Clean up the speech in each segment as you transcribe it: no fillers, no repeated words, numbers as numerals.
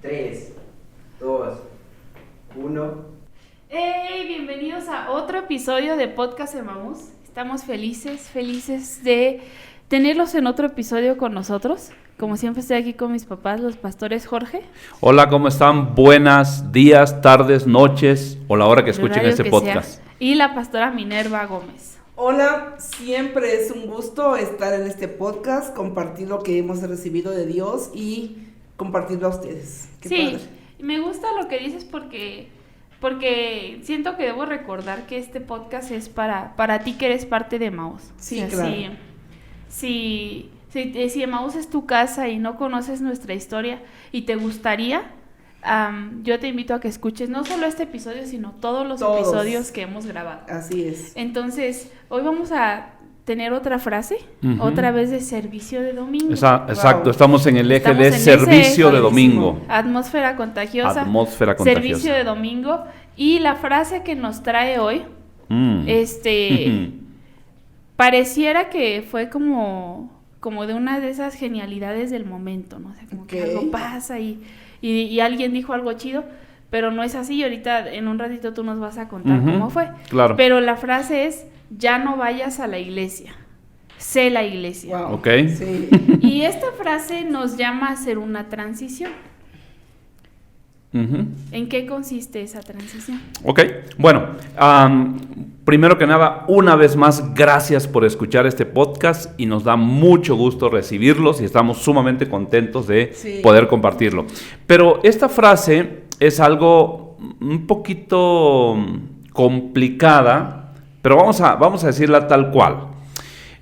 3, 2, 1. ¡Hey! Bienvenidos a otro episodio de Podcast Emaús. Estamos felices de tenerlos en otro episodio con nosotros. Como siempre estoy aquí con mis papás, los pastores Jorge. Hola, ¿cómo están? Buenas días, tardes, noches o la hora que escuchen este podcast. Y la pastora Minerva Gómez. Hola, siempre es un gusto estar en este podcast, compartir lo que hemos recibido de Dios y compartirlo a ustedes. Qué padre. Me gusta lo que dices porque siento que debo recordar que este podcast es para ti que eres parte de Emaús. Sí, claro. Si Emaús es tu casa y no conoces nuestra historia y te gustaría, yo te invito a que escuches no solo este episodio, sino todos los episodios que hemos grabado. Así es. Entonces, hoy vamos a tener otra frase, otra vez de servicio de domingo. Exacto, estamos en el eje de servicio de domingo. Atmósfera contagiosa. Servicio de domingo. Y la frase que nos trae hoy, pareciera que fue como de una de esas genialidades del momento, ¿no? O sea, como que algo pasa y alguien dijo algo chido, pero no es así. Y ahorita, en un ratito, tú nos vas a contar cómo fue. Claro. Pero la frase es: ya no vayas a la iglesia, sé la iglesia. Wow. Ok. Sí. Y esta frase nos llama a hacer una transición. ¿En qué consiste esa transición? Ok, bueno, primero que nada, una vez más, gracias por escuchar este podcast y nos da mucho gusto recibirlos y estamos sumamente contentos de poder compartirlo. Pero esta frase es algo un poquito complicada, pero vamos a decirla tal cual.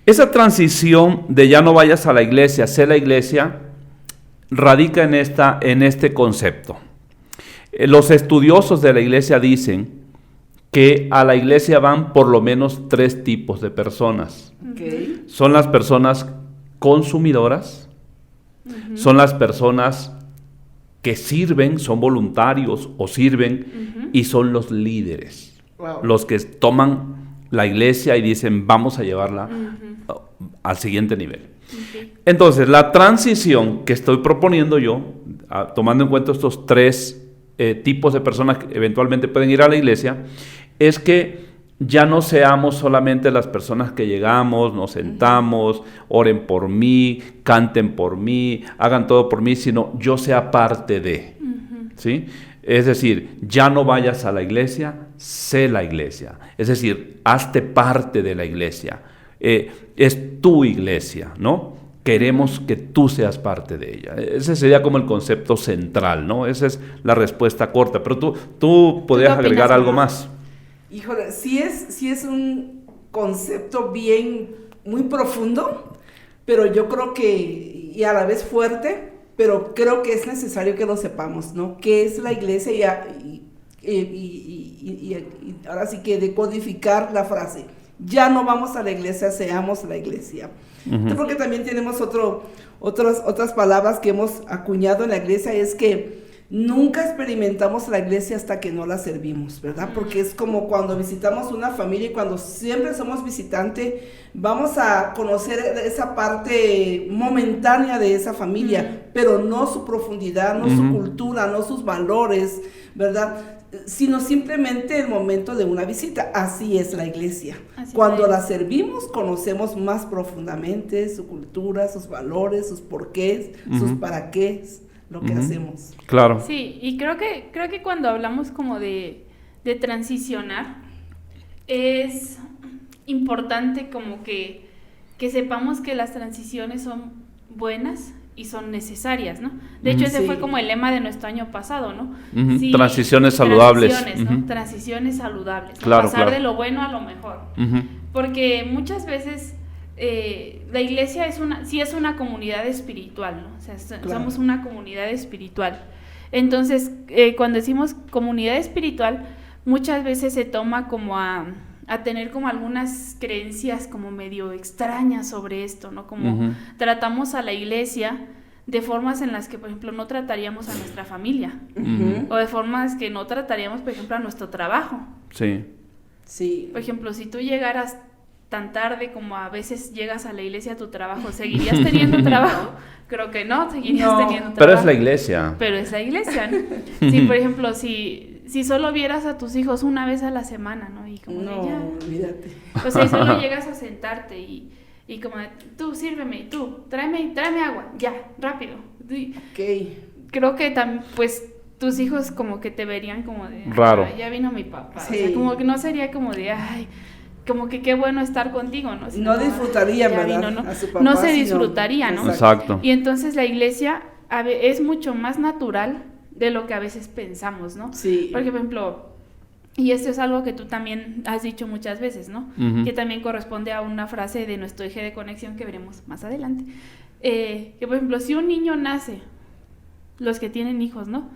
Esa transición de ya no vayas a la iglesia, sé la iglesia, radica en este concepto. Los estudiosos de la iglesia dicen que a la iglesia van por lo menos 3 tipos de personas. Okay. Son las personas consumidoras, son las personas que sirven, son voluntarios o sirven, y son los líderes, los que toman la iglesia y dicen vamos a llevarla al siguiente nivel. Entonces, la transición que estoy proponiendo yo, tomando en cuenta estos 3 tipos de personas que eventualmente pueden ir a la iglesia, es que ya no seamos solamente las personas que llegamos, nos sentamos, oren por mí, canten por mí, hagan todo por mí, sino yo sea parte de, ¿sí? Es decir, ya no vayas a la iglesia, sé la iglesia. Es decir, hazte parte de la iglesia. Es tu iglesia, ¿no? Queremos que tú seas parte de ella. Ese sería como el concepto central, ¿no? Esa es la respuesta corta, pero tú podrías agregar algo más. Híjole, sí es un concepto muy profundo, pero yo creo que, y a la vez fuerte, pero creo que es necesario que lo sepamos, ¿no? ¿Qué es la iglesia? Y ahora sí que decodificar la frase. Ya no vamos a la iglesia, seamos la iglesia. Porque también tenemos otras palabras que hemos acuñado en la iglesia, es que nunca experimentamos la iglesia hasta que no la servimos, ¿verdad? Porque es como cuando visitamos una familia y cuando siempre somos visitantes, vamos a conocer esa parte momentánea de esa familia, pero no su profundidad, no su cultura, no sus valores, ¿verdad? Sino simplemente el momento de una visita. Así es la iglesia. Cuando la servimos, conocemos más profundamente su cultura, sus valores, sus porqués, sus para qué, lo que hacemos. Claro. Sí, y creo que cuando hablamos como de transicionar, es importante como que sepamos que las transiciones son buenas y son necesarias, ¿no? De hecho, ese fue como el lema de nuestro año pasado, ¿no? Sí, transiciones saludables. ¿no? Transiciones saludables. Claro, pasar de lo bueno a lo mejor. Porque muchas veces la iglesia sí es una comunidad espiritual, ¿no? O sea, somos una comunidad espiritual. Entonces, cuando decimos comunidad espiritual, muchas veces se toma como a tener como algunas creencias como medio extrañas sobre esto, ¿no? Como tratamos a la iglesia de formas en las que, por ejemplo, no trataríamos a nuestra familia, o de formas que no trataríamos, por ejemplo, a nuestro trabajo. Sí. Sí. Por ejemplo, si tú llegaras tan tarde como a veces llegas a la iglesia a tu trabajo, ¿seguirías teniendo trabajo? Creo que no, seguirías teniendo trabajo. Pero es la iglesia. Pero es la iglesia, ¿no? Sí, por ejemplo, si solo vieras a tus hijos una vez a la semana, ¿no? Y como olvídate. O sea, y solo llegas a sentarte y como de, tú sírveme, tú, tráeme agua, ya, rápido. Okay. Creo que también, pues, tus hijos como que te verían como de, raro. Ya vino mi papá. Sí. O sea, como que no sería como de, ay, como que qué bueno estar contigo, ¿no? Sino, no disfrutarían, ¿verdad? Vino, ¿no? A su papá, no se disfrutaría, ¿no? Exacto. Y entonces la iglesia es mucho más natural de lo que a veces pensamos, ¿no? Sí. Por ejemplo, y esto es algo que tú también has dicho muchas veces, ¿no? Que también corresponde a una frase de nuestro eje de conexión que veremos más adelante. Que, por ejemplo, si un niño nace, los que tienen hijos, ¿no?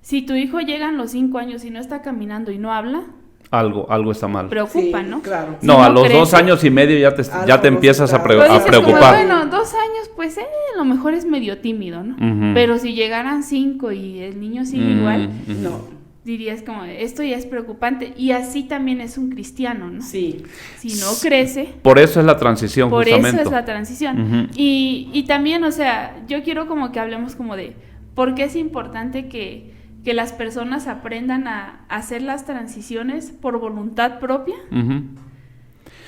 Si tu hijo llega a los 5 años y no está caminando y no habla, algo está mal. Preocupa, sí, ¿no? Claro. No, a los 2 años y medio ya te empiezas a Pues dices preocupar. Como, bueno, 2 años, pues a lo mejor es medio tímido, ¿no? Pero si llegaran 5 y el niño sigue igual, no. Dirías como, esto ya es preocupante. Y así también es un cristiano, ¿no? Sí. Si no crece. Por eso es la transición, por justamente. Por eso es la transición. Y también, o sea, yo quiero como que hablemos como de por qué es importante que las personas aprendan a hacer las transiciones por voluntad propia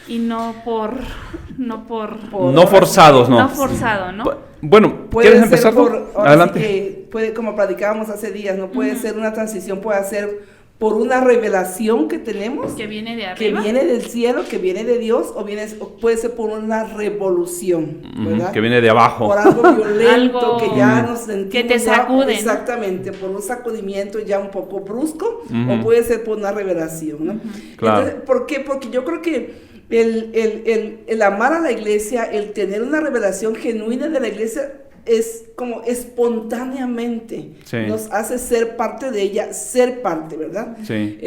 y no forzados, ¿no? No forzado, ¿no? Bueno, puede ¿quieres empezar? Adelante. Sí que puede, como platicábamos hace días, no puede ser una transición, puede ser por una revelación que tenemos, que viene de arriba, que viene del cielo, que viene de Dios, o puede ser por una revolución, ¿verdad? Que viene de abajo. Por algo violento, algo que ya nos sentimos. Que te sacuden. Exactamente, por un sacudimiento ya un poco brusco, o puede ser por una revelación, ¿no? Claro. Entonces, ¿por qué? Porque yo creo que el amar a la iglesia, el tener una revelación genuina de la iglesia, es como espontáneamente nos hace ser parte de ella, ser parte, ¿verdad? Sí.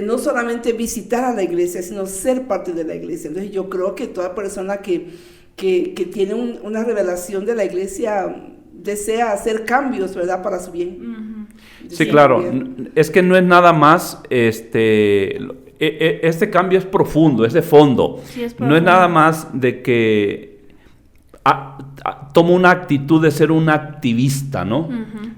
No solamente visitar a la iglesia, sino ser parte de la iglesia. Entonces yo creo que toda persona que tiene una revelación de la iglesia desea hacer cambios, ¿verdad? Para su bien. Sí, claro. Es que no es nada más este cambio es profundo, es de fondo. Sí, es profundo. No es nada más de que tomo una actitud de ser un activista, ¿no?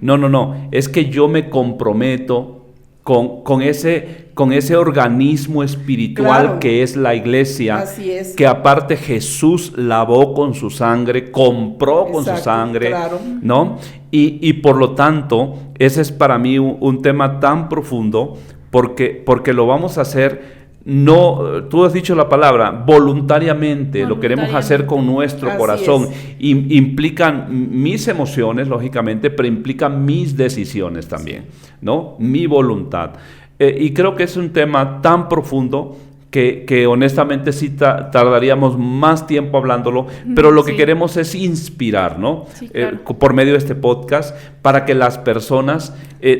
No. Es que yo me comprometo con ese organismo espiritual que es la iglesia. Así es. Que aparte Jesús lavó con su sangre, compró con su sangre, ¿no? Y por lo tanto, ese es para mí un tema tan profundo porque lo vamos a hacer. No, tú has dicho la palabra, voluntariamente, lo queremos hacer con nuestro corazón. Implican mis emociones, lógicamente, pero implican mis decisiones también, ¿no? Mi voluntad. Y creo que es un tema tan profundo que honestamente sí tardaríamos más tiempo hablándolo, pero lo que queremos es inspirar, ¿no? Sí, claro. Por medio de este podcast, para que las personas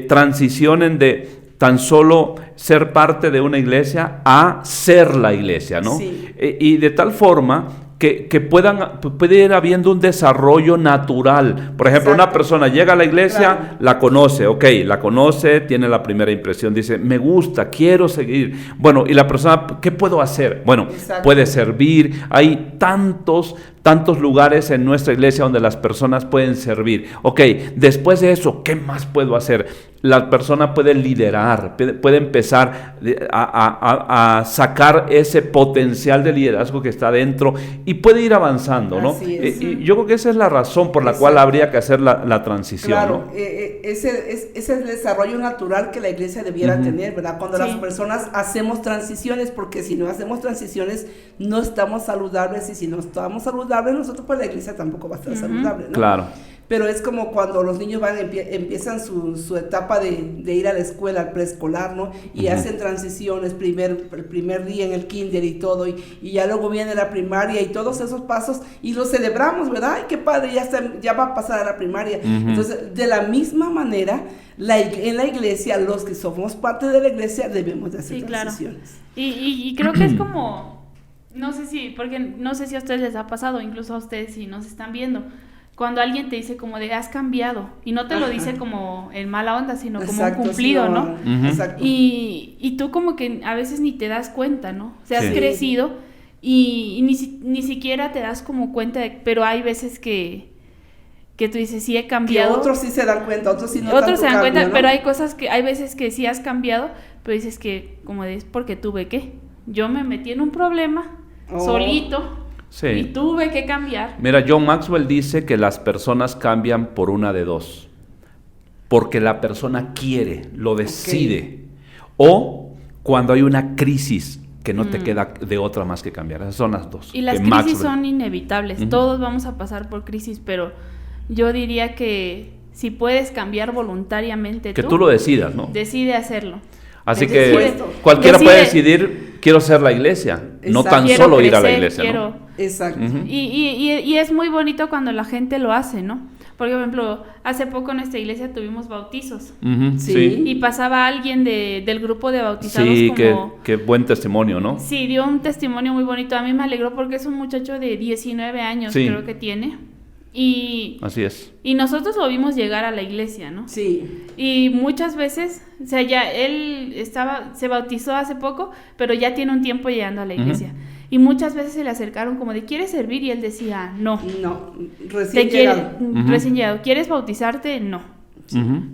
transicionen de tan solo ser parte de una iglesia a ser la iglesia, ¿no? Sí. Y de tal forma que puede ir habiendo un desarrollo natural. Por ejemplo, una persona llega a la iglesia, la conoce, la conoce, tiene la primera impresión, dice, me gusta, quiero seguir. Bueno, y la persona, ¿qué puedo hacer? Bueno, puede servir. Hay tantos lugares en nuestra iglesia donde las personas pueden servir. Después de eso, ¿qué más puedo hacer? La persona puede liderar, puede empezar a sacar ese potencial de liderazgo que está dentro y puede ir avanzando, ¿no? Y yo creo que esa es la razón por la cual habría que hacer la transición, claro, ¿no? Ese es el desarrollo natural que la iglesia debiera tener, ¿verdad? Cuando las personas hacemos transiciones, porque si no hacemos transiciones no estamos saludables, y si no estamos saludables nosotros, pues la iglesia tampoco va a estar saludable, ¿no? Claro. pero es como cuando los niños empiezan su etapa de ir a la escuela, al preescolar, ¿no? Y hacen transiciones, el primer día en el kinder y todo, y ya luego viene la primaria y todos esos pasos, y los celebramos, ¿verdad? ¡Ay, qué padre! Ya va a pasar a la primaria. Entonces, de la misma manera, en la iglesia, los que somos parte de la iglesia, debemos de hacer transiciones. Claro. Y creo que es como, no sé si a ustedes les ha pasado, incluso a ustedes si nos están viendo, cuando alguien te dice como de has cambiado, y no te lo dice como en mala onda, sino como un cumplido, sí, ¿no? Exacto. Y tú como que a veces ni te das cuenta, ¿no? O sea, has crecido y ni siquiera te das como cuenta, pero hay veces que tú dices, sí he cambiado. Que otros sí se dan cuenta, otros sí no otros se dan cambio, cuenta, ¿no? pero hay veces que sí has cambiado, pero dices que como es porque tuve que. Yo me metí en un problema solito. Sí. Y tuve que cambiar. Mira, John Maxwell dice que las personas cambian por una de dos. Porque la persona quiere, lo decide. O cuando hay una crisis que no te queda de otra más que cambiar. Esas son las dos. Y las crisis son inevitables. Todos vamos a pasar por crisis, pero yo diría que si puedes cambiar voluntariamente que tú lo decidas, ¿no? Decide hacerlo. Así que cualquiera puede decidir, quiero ser la iglesia, no tan solo crecer, ir a la iglesia, ¿no? Exacto. Y es muy bonito cuando la gente lo hace, ¿no? Por ejemplo, hace poco en nuestra iglesia tuvimos bautizos. Sí. Y pasaba alguien del grupo de bautizados como... qué buen testimonio, ¿no? Sí, dio un testimonio muy bonito. A mí me alegró porque es un muchacho de 19 años, creo que tiene. Así es. Y nosotros lo vimos llegar a la iglesia, ¿no? Sí. Y muchas veces, o sea, ya él se bautizó hace poco, pero ya tiene un tiempo llegando a la iglesia. Y muchas veces se le acercaron como de, ¿quieres servir? Y él decía, no. No, recién llegado. Recién llegado. ¿Quieres bautizarte? No.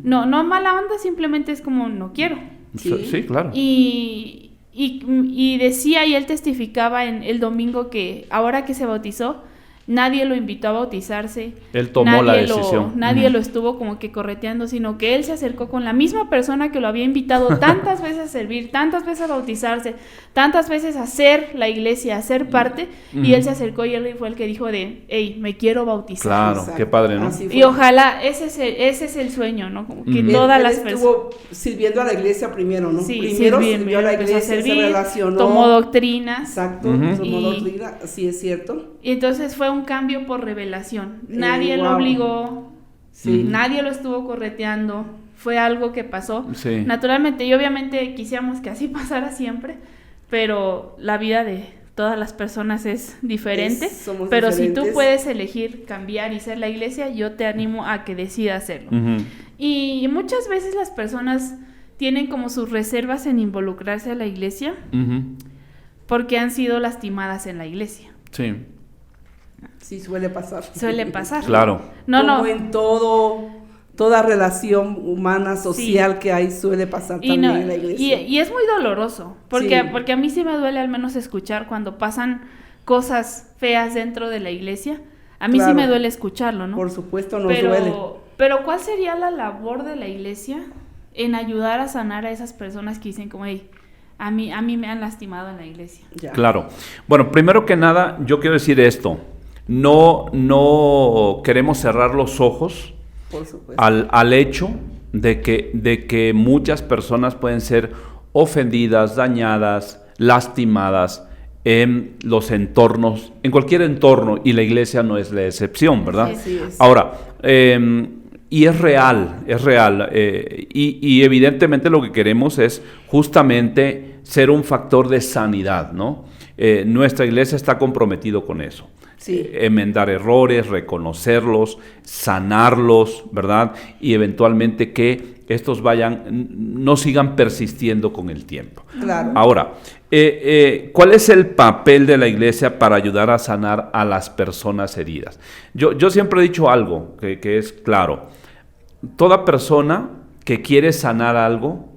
No mala onda, simplemente es como, no quiero. Sí, claro. Y decía, y él testificaba en el domingo que ahora que se bautizó, nadie lo invitó a bautizarse. Él tomó la decisión. Nadie lo estuvo como que correteando, sino que él se acercó con la misma persona que lo había invitado tantas veces a servir, tantas veces a bautizarse, tantas veces a ser la iglesia, a ser parte, y él se acercó y él fue el que dijo de, hey, me quiero bautizar. Claro, exacto. Qué padre, ¿no? Y ojalá, ese es el sueño, ¿no? Como que todas las personas... estuvo sirviendo a la iglesia primero, ¿no? Sí, primero sirvió a la iglesia, se relacionó. Tomó doctrinas. Exacto, tomó doctrina, sí es cierto. Y entonces fue un cambio por revelación. Nadie lo obligó, nadie lo estuvo correteando, fue algo que pasó naturalmente, y obviamente quisiéramos que así pasara siempre, pero la vida de todas las personas es diferente, pero diferentes. Si tú puedes elegir cambiar y ser la iglesia, yo te animo a que decidas hacerlo. Y muchas veces las personas tienen como sus reservas en involucrarse a la iglesia porque han sido lastimadas en la iglesia. Sí, suele pasar. Suele pasar. Claro. Como en toda relación humana, social que hay, suele pasar también en la iglesia. Y es muy doloroso, porque a mí sí me duele al menos escuchar cuando pasan cosas feas dentro de la iglesia. A mí sí me duele escucharlo, ¿no? Por supuesto, nos duele. Pero ¿cuál sería la labor de la iglesia en ayudar a sanar a esas personas que dicen como, hey, a mí me han lastimado en la iglesia? Ya. Claro. Bueno, primero que nada, yo quiero decir esto. No queremos cerrar los ojos al hecho de que muchas personas pueden ser ofendidas, dañadas, lastimadas en los entornos, en cualquier entorno, y la iglesia no es la excepción, ¿verdad? Sí es. Ahora, y es real, y evidentemente lo que queremos es justamente ser un factor de sanidad, ¿no? Nuestra iglesia está comprometido con eso. Enmendar errores, reconocerlos, sanarlos, ¿verdad? Y eventualmente que estos no sigan persistiendo con el tiempo. Claro. Ahora, ¿cuál es el papel de la iglesia para ayudar a sanar a las personas heridas? Yo siempre he dicho algo que es claro. Toda persona que quiere sanar algo,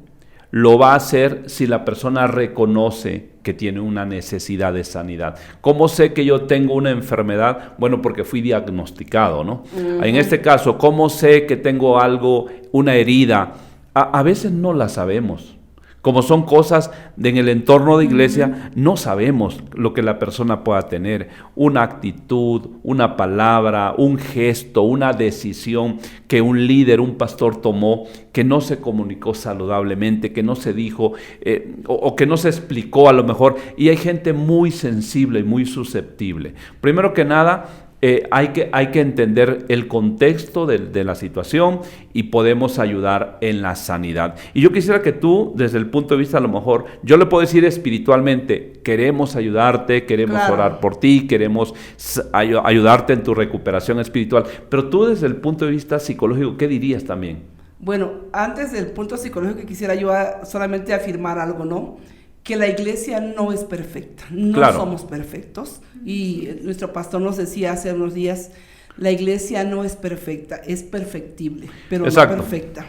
lo va a hacer si la persona reconoce que tiene una necesidad de sanidad. ¿Cómo sé que yo tengo una enfermedad? Bueno, porque fui diagnosticado, ¿no? En este caso, ¿cómo sé que tengo una herida? A veces no la sabemos. Como son cosas en el entorno de iglesia, no sabemos lo que la persona pueda tener. Una actitud, una palabra, un gesto, una decisión que un líder, un pastor tomó, que no se comunicó saludablemente, que no se dijo o que no se explicó a lo mejor. Y hay gente muy sensible y muy susceptible. Primero que nada, hay que entender el contexto de la situación y podemos ayudar en la sanidad. Y yo quisiera que tú, desde el punto de vista, a lo mejor, yo le puedo decir espiritualmente, queremos ayudarte, queremos orar por ti, queremos ayudarte en tu recuperación espiritual, pero tú desde el punto de vista psicológico, ¿qué dirías también? Bueno, antes del punto psicológico quisiera yo solamente afirmar algo, ¿no? Que la iglesia no es perfecta, no somos perfectos, y nuestro pastor nos decía hace unos días, la iglesia no es perfecta, es perfectible, pero no perfecta.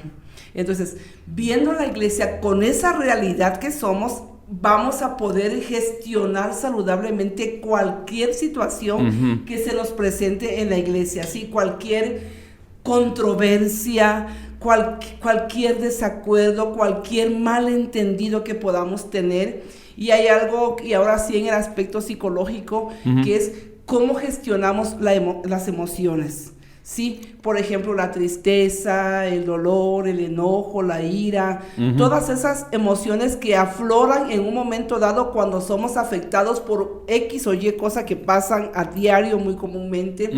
Entonces, viendo la iglesia con esa realidad que somos, vamos a poder gestionar saludablemente cualquier situación que se nos presente en la iglesia, ¿sí? Cualquier controversia, cualquier desacuerdo, cualquier malentendido que podamos tener. Y hay algo, y ahora sí en el aspecto psicológico, que es cómo gestionamos las emociones, ¿sí? Por ejemplo, la tristeza, el dolor, el enojo, la ira, todas esas emociones que afloran en un momento dado cuando somos afectados por X o Y cosa que pasan a diario muy comúnmente.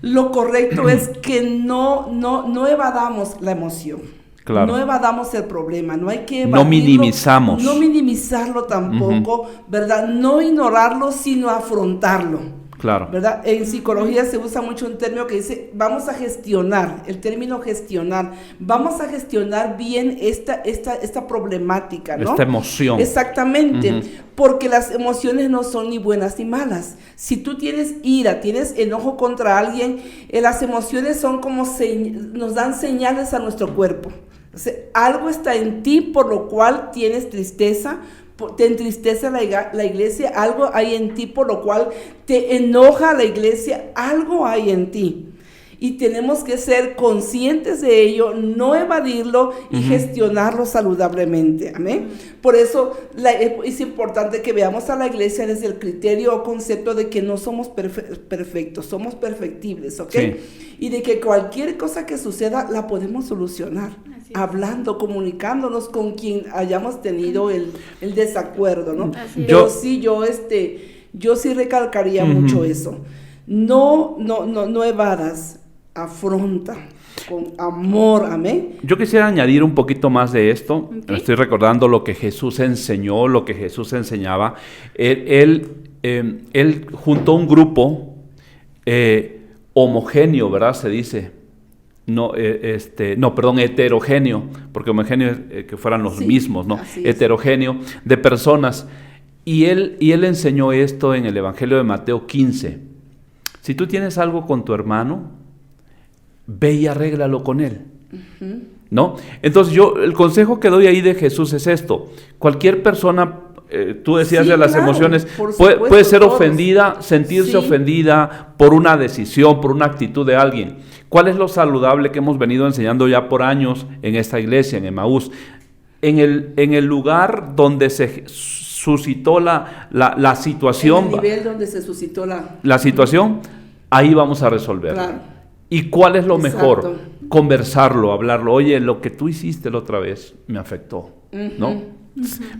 Lo correcto es que no evadamos la emoción, no evadamos el problema, no hay que evadirlo, no minimizarlo tampoco, ¿verdad? No ignorarlo, sino afrontarlo. Claro. ¿Verdad? En psicología se usa mucho un término que dice, vamos a gestionar, el término gestionar, vamos a gestionar bien esta problemática, ¿no? Esta emoción. Exactamente, porque las emociones no son ni buenas ni malas. Si tú tienes ira, tienes enojo contra alguien, las emociones son como nos dan señales a nuestro cuerpo. O sea, algo está en ti por lo cual tienes tristeza, te entristece la iglesia, algo hay en ti por lo cual te enoja la iglesia, algo hay en ti. Y tenemos que ser conscientes de ello, no evadirlo y gestionarlo saludablemente. Amén. Por eso es importante que veamos a la iglesia desde el criterio o concepto de que no somos perfectos, somos perfectibles, ¿ok? Sí. Y de que cualquier cosa que suceda la podemos solucionar, hablando, comunicándonos con quien hayamos tenido el desacuerdo, ¿no? Pero sí, yo sí recalcaría mucho eso. No evadas, afronta con amor, amén. Yo quisiera añadir un poquito más de esto. Estoy recordando lo que Jesús enseñó, lo que Jesús enseñaba. Él juntó un grupo homogéneo, ¿verdad? Se dice. Heterogéneo, porque homogéneo es que fueran los mismos, ¿no? Heterogéneo, de personas. Y él enseñó esto en el Evangelio de Mateo 15. Si tú tienes algo con tu hermano, ve y arréglalo con él, ¿no? Entonces el consejo que doy ahí de Jesús es esto: cualquier persona, tú decías de las emociones, puede ser ofendida, sentirse ofendida por una decisión, por una actitud de alguien. ¿Cuál es lo saludable que hemos venido enseñando ya por años en esta iglesia, en Emaús? En el lugar donde se suscitó la situación, en el nivel donde se suscitó la situación, ahí vamos a resolver. Claro. ¿Y cuál es lo mejor? Conversarlo, hablarlo. Oye, lo que tú hiciste la otra vez me afectó, ¿no?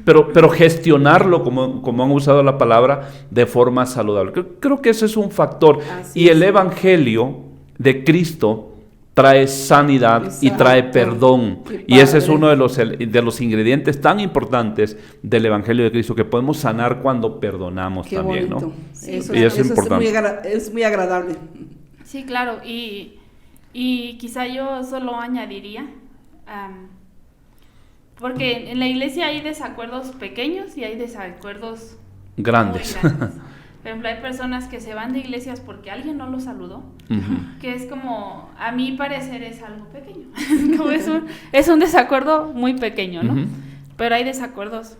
Pero gestionarlo, como han usado la palabra, de forma saludable. Creo que ese es un factor. Y el Evangelio de Cristo trae sanidad y trae perdón. Y ese es uno de los ingredientes tan importantes del Evangelio de Cristo, que podemos sanar cuando perdonamos. Qué también, bonito. ¿No? Sí. Eso es importante. Es muy agradable. Sí, claro. Y quizá yo solo añadiría, porque en la iglesia hay desacuerdos pequeños y hay desacuerdos grandes. Muy grandes. Por ejemplo, hay personas que se van de iglesias porque alguien no los saludó, que es como, a mi parecer es algo pequeño, es un desacuerdo muy pequeño, ¿no? Pero hay desacuerdos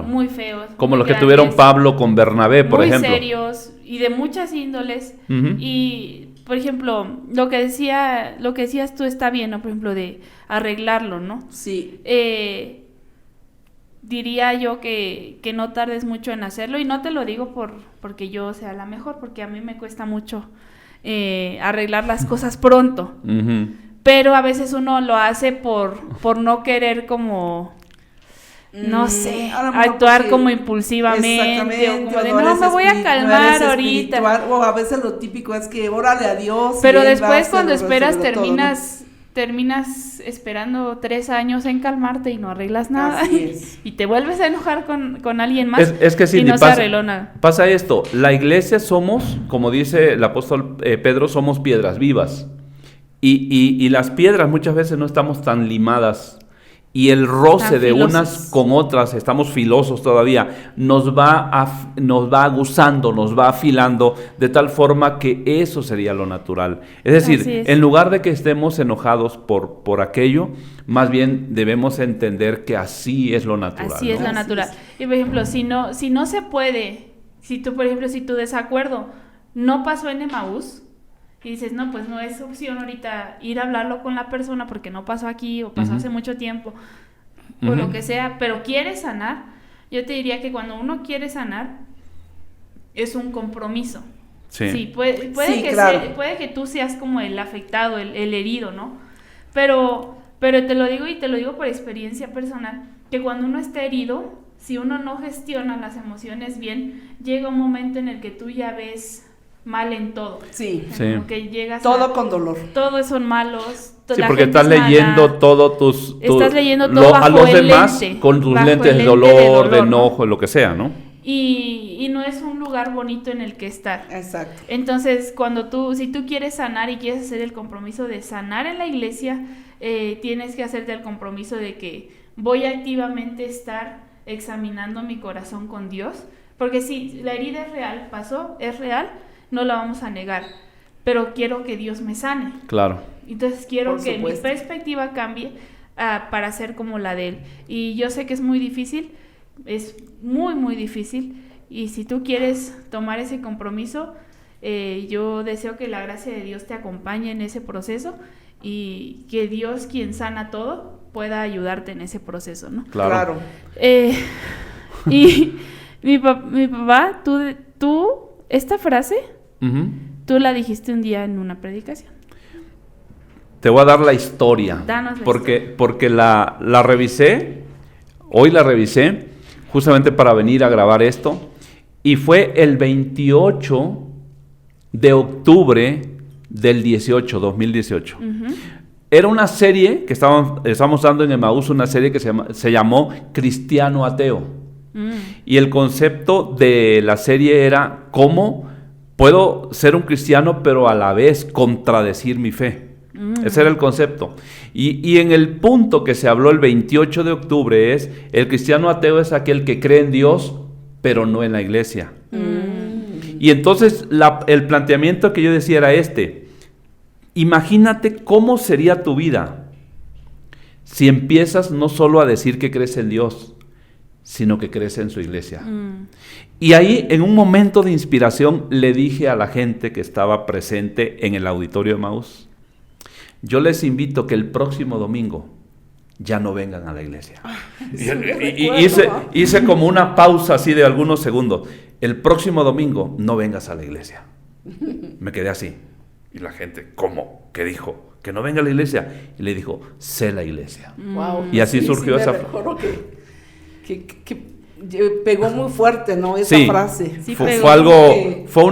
muy feos, como muy los que grandes, tuvieron Pablo con Bernabé, por ejemplo. Muy serios y de muchas índoles. Y, por ejemplo, lo que decías tú está bien, ¿no? Por ejemplo, de arreglarlo, ¿no? Sí. diría yo que no tardes mucho en hacerlo, y no te lo digo porque yo sea la mejor, porque a mí me cuesta mucho arreglar las cosas pronto. Ujú. Pero a veces uno lo hace por no querer como, no sé, a lo mejor actuar porque- como impulsivamente, o como de, no, eres me voy a no calmar eres ahorita. espiritual, o a veces lo típico es que órale a Dios. Pero y Él va a después hacer- cuando esperas resolver todo, ¿no? terminas esperando 3 años en calmarte y no arreglas nada. Así es. Y te vuelves a enojar con alguien más Es que y Cindy, no se arregló nada. pasa esto, la iglesia somos, como dice el apóstol Pedro, somos piedras vivas. Y las piedras muchas veces no estamos tan limadas. Y el roce Tan de filosos. unas con otras, estamos filosos todavía, nos va aguzando, nos va afilando, de tal forma que eso sería lo natural. Es decir, Así es. en lugar de que estemos enojados por aquello, más bien debemos entender que así es lo natural. Así es ¿no? lo natural. Y por ejemplo, si no se puede, si tú, por ejemplo, si tu desacuerdo no pasó en Emaús, y dices, no, pues no es opción ahorita ir a hablarlo con la persona porque no pasó aquí o pasó Ujú. hace mucho tiempo, o Ujú. lo que sea, pero quieres sanar, yo te diría que cuando uno quiere sanar, es un compromiso. Sí. Puede Sí, que claro. puede que tú seas como el afectado, el herido, ¿no? Pero te lo digo, y te lo digo por experiencia personal, que cuando uno está herido, si uno no gestiona las emociones bien, llega un momento en el que tú ya ves mal en todo. Sí, Sí. Como que llegas todo con dolor. todos son malos. Sí, la porque gente estás es mala. leyendo todo Estás leyendo todo a bajo los el demás lente, con tus bajo lentes el de lente dolor, de ¿no? enojo, lo que sea, ¿no? Y no es un lugar bonito en el que estar. Exacto. Entonces, si tú quieres sanar y quieres hacer el compromiso de sanar en la iglesia, tienes que hacerte el compromiso de que voy a activamente estar examinando mi corazón con Dios, porque si la herida es real, es real, no la vamos a negar, pero quiero que Dios me sane. Claro. Entonces quiero Por que supuesto. mi perspectiva cambie para ser como la de Él. Y yo sé que es muy difícil, es muy, muy difícil. Y si tú quieres tomar ese compromiso, yo deseo que la gracia de Dios te acompañe en ese proceso y que Dios, quien sana todo, pueda ayudarte en ese proceso, ¿no? Claro. Y mi papá, tú, esta frase, Ujú. tú la dijiste un día en una predicación. Te voy a dar la historia. Danos la porque la revisé, hoy la revisé, justamente para venir a grabar esto, y fue el 28 de octubre del 2018. Ujú. Era una serie que estábamos dando en Emaús, una serie que se llamó Cristiano Ateo. Y el concepto de la serie era cómo puedo ser un cristiano pero a la vez contradecir mi fe. Ese era el concepto. Y en el punto que se habló el 28 de octubre es, el cristiano ateo es aquel que cree en Dios pero no en la iglesia. Y entonces el planteamiento que yo decía era este: imagínate cómo sería tu vida si empiezas no solo a decir que crees en Dios, sino que crees en su iglesia. Y ahí, en un momento de inspiración, le dije a la gente que estaba presente en el auditorio de Emaús, yo les invito que el próximo domingo ya no vengan a la iglesia. Y hice como una pausa así de algunos segundos. El próximo domingo no vengas a la iglesia. Me quedé así. Y la gente, ¿cómo? ¿Qué dijo? ¿Que no venga a la iglesia? Y le dijo, sé la iglesia. Wow. Y así surgió esa... Me recuerdo que pegó muy fuerte, ¿no? Esa Sí, frase. Sí, fue pegó. algo, fue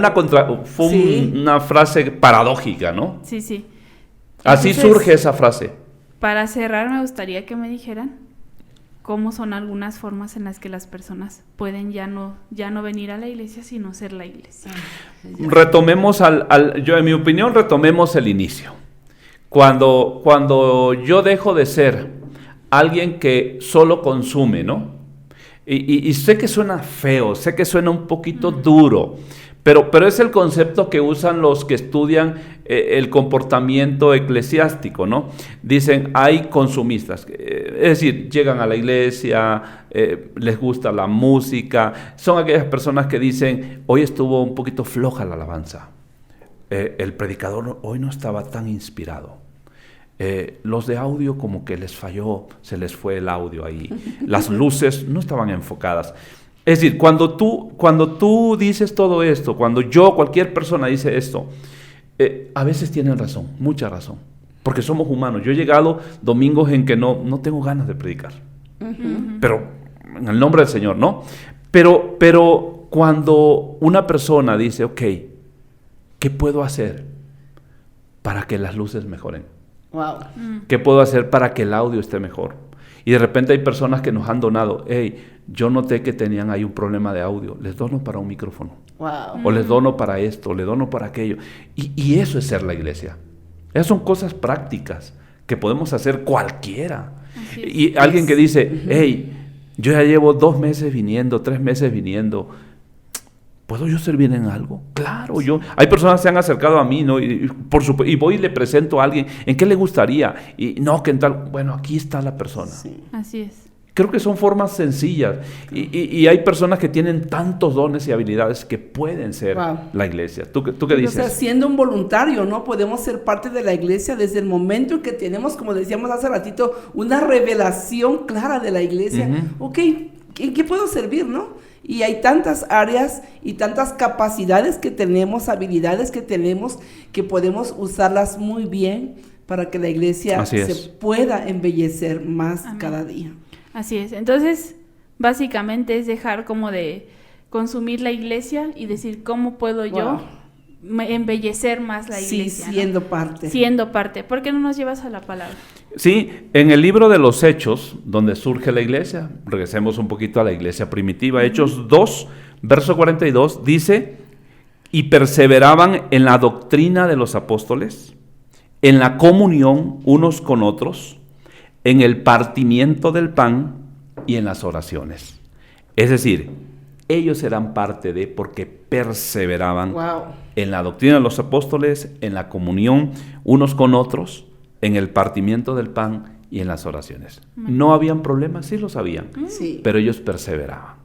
Sí. una frase paradójica, ¿no? Sí, sí. Así Entonces, surge esa frase. Para cerrar, me gustaría que me dijeran cómo son algunas formas en las que las personas pueden ya no venir a la iglesia, sino ser la iglesia. Retomemos yo en mi opinión, retomemos el inicio. Cuando yo dejo de ser alguien que solo consume, ¿no? Y sé que suena feo, sé que suena un poquito duro, pero es el concepto que usan los que estudian el comportamiento eclesiástico, ¿no? Dicen, hay consumistas, es decir, llegan a la iglesia, les gusta la música, son aquellas personas que dicen, hoy estuvo un poquito floja la alabanza, el predicador hoy no estaba tan inspirado. los de audio como que les falló, se les fue el audio ahí, las luces no estaban enfocadas. Es decir, cuando tú dices todo esto, cuando cualquier persona dice esto, a veces tienen razón, mucha razón, porque somos humanos. Yo he llegado domingos en que no tengo ganas de predicar, pero en el nombre del Señor, ¿no? Pero cuando una persona dice, ok, ¿qué puedo hacer para que las luces mejoren? Wow. ¿Qué puedo hacer para que el audio esté mejor? Y de repente hay personas que nos han donado, hey, yo noté que tenían ahí un problema de audio, les dono para un micrófono. Wow. O les dono para esto, o les dono para aquello. Y eso es ser la iglesia. Esas son cosas prácticas que podemos hacer cualquiera. Y alguien que dice, hey, yo ya llevo 2 meses viniendo, 3 meses viniendo, ¿puedo yo servir en algo? Claro, hay personas que se han acercado a mí, ¿no? Y voy y le presento a alguien, ¿en qué le gustaría? Y no, ¿qué tal? Bueno, aquí está la persona. Sí. Así es. Creo que son formas sencillas. Y hay personas que tienen tantos dones y habilidades que pueden ser la iglesia. ¿Tú qué dices? O sea, siendo un voluntario, ¿no? Podemos ser parte de la iglesia desde el momento en que tenemos, como decíamos hace ratito, una revelación clara de la iglesia. Ok, ¿en qué puedo servir, no? Y hay tantas áreas y tantas capacidades que tenemos, habilidades que tenemos, que podemos usarlas muy bien para que la iglesia se pueda embellecer más cada día. Así es. Entonces, básicamente es dejar como de consumir la iglesia y decir, ¿cómo puedo yo embellecer más la iglesia? Sí, siendo parte. Siendo parte. ¿Por qué no nos llevas a la palabra? Sí, en el libro de los Hechos, donde surge la iglesia, regresemos un poquito a la iglesia primitiva, Hechos 2, verso 42, dice, y perseveraban en la doctrina de los apóstoles, en la comunión unos con otros, en el partimiento del pan y en las oraciones. Es decir, ellos eran parte de, porque perseveraban en la doctrina de los apóstoles, en la comunión unos con otros, en el partimiento del pan y en las oraciones. ¿No habían problemas? Sí los habían, pero ellos perseveraban.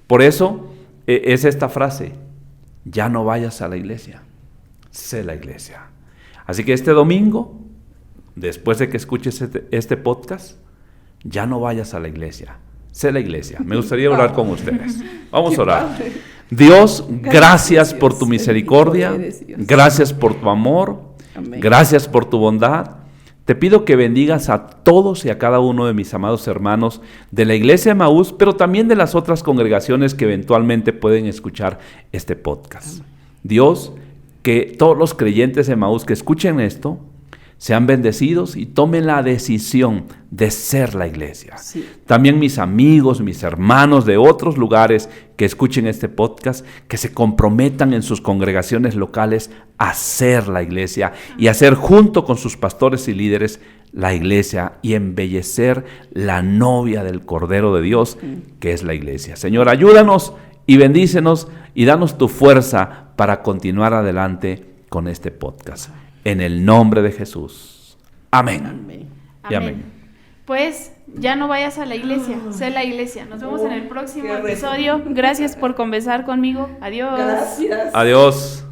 Por eso es esta frase, ya no vayas a la iglesia, sé la iglesia. Así que este domingo, después de que escuches este podcast, ya no vayas a la iglesia, sé la iglesia. Me gustaría orar con ustedes. Vamos a orar. Dios, gracias por tu misericordia, gracias por tu amor, gracias por tu bondad. Te pido que bendigas a todos y a cada uno de mis amados hermanos de la Iglesia Emaús, pero también de las otras congregaciones que eventualmente pueden escuchar este podcast. Dios, que todos los creyentes de Emaús que escuchen esto, sean bendecidos y tomen la decisión de ser la iglesia. También mis amigos, mis hermanos de otros lugares que escuchen este podcast, que se comprometan en sus congregaciones locales a ser la iglesia y a ser junto con sus pastores y líderes la iglesia y embellecer la novia del Cordero de Dios, que es la iglesia. Señor, ayúdanos y bendícenos y danos tu fuerza para continuar adelante con este podcast. En el nombre de Jesús. Amén. Amén. Y amén. Pues ya no vayas a la iglesia, sé la iglesia. Nos vemos en el próximo episodio. Gracias por conversar conmigo. Adiós. Gracias. Adiós.